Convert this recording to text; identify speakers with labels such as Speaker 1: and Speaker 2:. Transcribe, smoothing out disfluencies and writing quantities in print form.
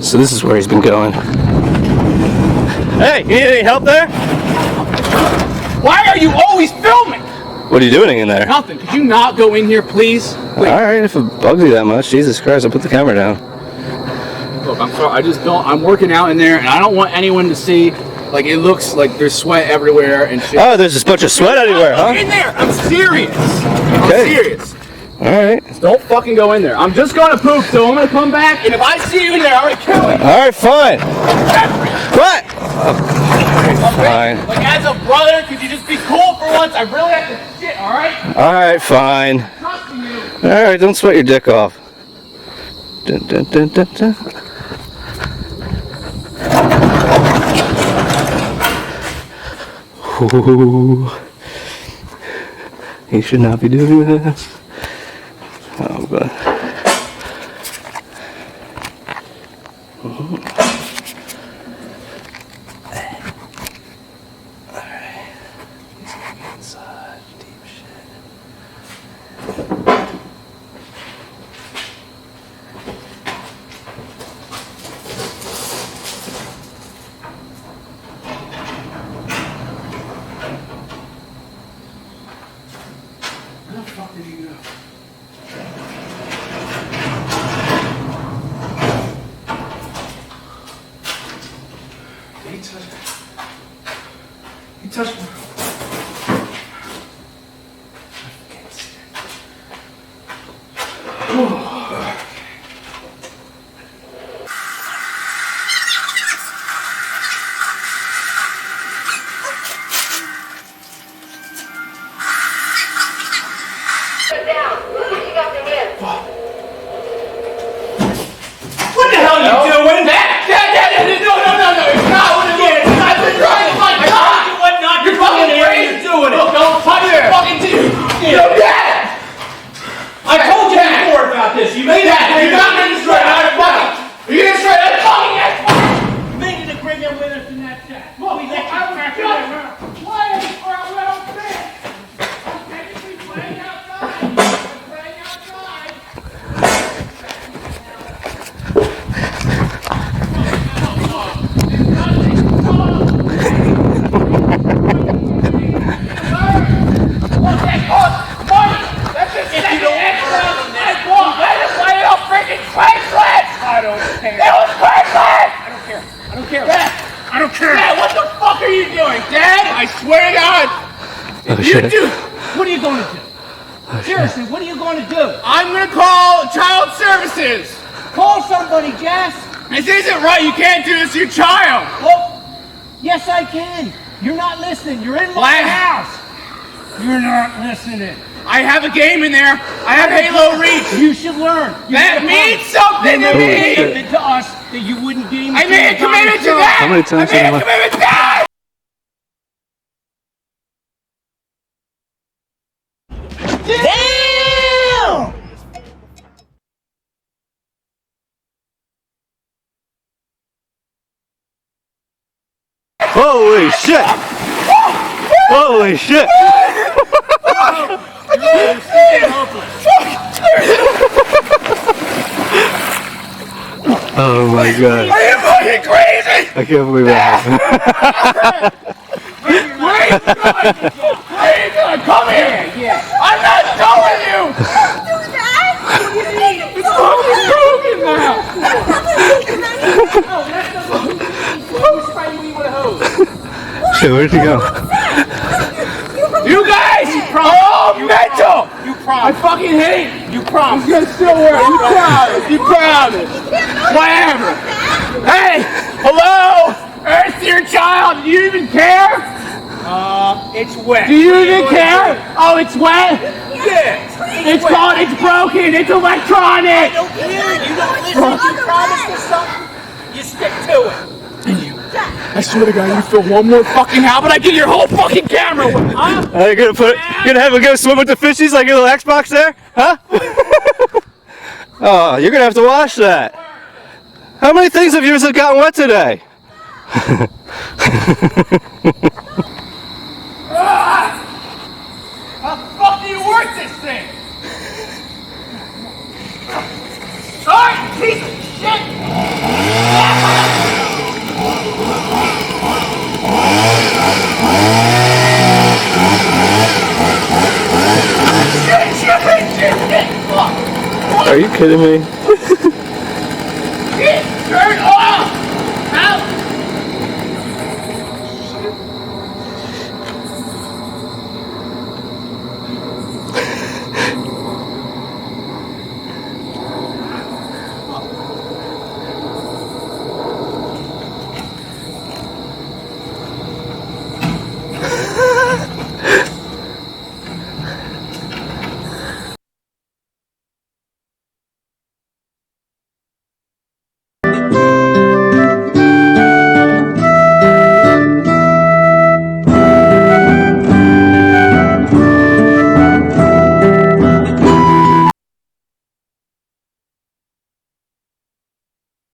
Speaker 1: So this is where he's been going. Hey, you need any help there?
Speaker 2: Why are you always filming?
Speaker 1: What are you doing in there?
Speaker 2: Nothing. Could you not go in here, please?
Speaker 1: Alright, if it bugs you that much, Jesus Christ, I'll put the camera down.
Speaker 2: Look, I'm sorry. I just don't. I'm working out in there, and I don't want anyone to see. Like, it looks like there's sweat everywhere and shit.
Speaker 1: Oh, there's a bunch of sweat everywhere, huh?
Speaker 2: In there. I'm serious. I'm serious.
Speaker 1: Alright.
Speaker 2: Don't fucking go in there. I'm just gonna poop, so I'm gonna come back, and if I see you in there, I'm gonna kill you.
Speaker 1: Alright, fine. What? Fine.
Speaker 2: Like, as a brother, could you just be cool for once? I really have to shit, alright?
Speaker 1: Alright, fine.
Speaker 2: Trusting you.
Speaker 1: Alright, don't sweat your dick off. Dun, dun, dun, dun, dun. Ooh. He should not be doing this. Oh, God. Alright. He's going inside. Deep shit.
Speaker 2: Where the fuck did he go? Did he touch me? He touched me. I can't see it. What the hell are you doing? No, it's not what it is. I've been trying to find God. You're fucking crazy doing it. Don't touch your fucking teeth. You're dead. I told you before about this. You made that. You're not going to destroy it. You're going to destroy it.
Speaker 3: You made an agreement with us in that chat.
Speaker 2: Look,
Speaker 3: We let you crack it around.
Speaker 2: playing for a little bit. I'm technically playing outside. I'm playing outside. I don't care. Dad, what the fuck are you doing? Dad, I swear to God.
Speaker 1: Oh, shit.
Speaker 3: What are you going to do? Seriously, what are you going to do?
Speaker 2: I'm going to call child services.
Speaker 3: Call somebody, Jess.
Speaker 2: This isn't right. You can't do this to your child.
Speaker 3: Well, yes, I can. You're not listening. You're in my house. You're not listening.
Speaker 2: I have a game in there. I have Halo Reach.
Speaker 3: You should learn.
Speaker 2: That means something to
Speaker 3: You made a
Speaker 2: me.
Speaker 3: commitment to us that you wouldn't game.
Speaker 2: I made a commitment to that.
Speaker 1: How many times
Speaker 2: I made
Speaker 1: have
Speaker 2: a
Speaker 1: I-
Speaker 2: commitment to that.
Speaker 3: Damn!
Speaker 1: Holy shit! Holy shit! Oh my God!
Speaker 2: Are you fucking crazy?
Speaker 1: I can't believe that happened.
Speaker 2: Where are you going? Come here.
Speaker 3: Yeah.
Speaker 2: I'm not done with you. It's fucking broken now.
Speaker 1: Shit, where'd he go?
Speaker 2: You guys are all mental.
Speaker 3: You
Speaker 2: I
Speaker 3: promised.
Speaker 2: fucking hate it.
Speaker 3: You promised.
Speaker 2: It's gonna still work. You promise. You promise. Whatever. Hey, hello. Earth, your child. Do you even care?
Speaker 3: It's wet.
Speaker 2: Do you even care? Oh, it's wet.
Speaker 3: Yeah.
Speaker 2: It's gone. It's broken. It's electronic.
Speaker 3: I don't care. You don't listen. You promise us something. You stick to it.
Speaker 2: I swear to God, you feel one more fucking how about I get your whole fucking camera with, huh?
Speaker 1: Are you gonna have a go swim with the fishies like your little Xbox there? Huh? Oh, you're gonna have to wash that. How many things of yours have gotten wet today?
Speaker 2: How the fuck do you work this thing? Alright, piece of shit!
Speaker 1: Are you kidding me?
Speaker 2: Get dirt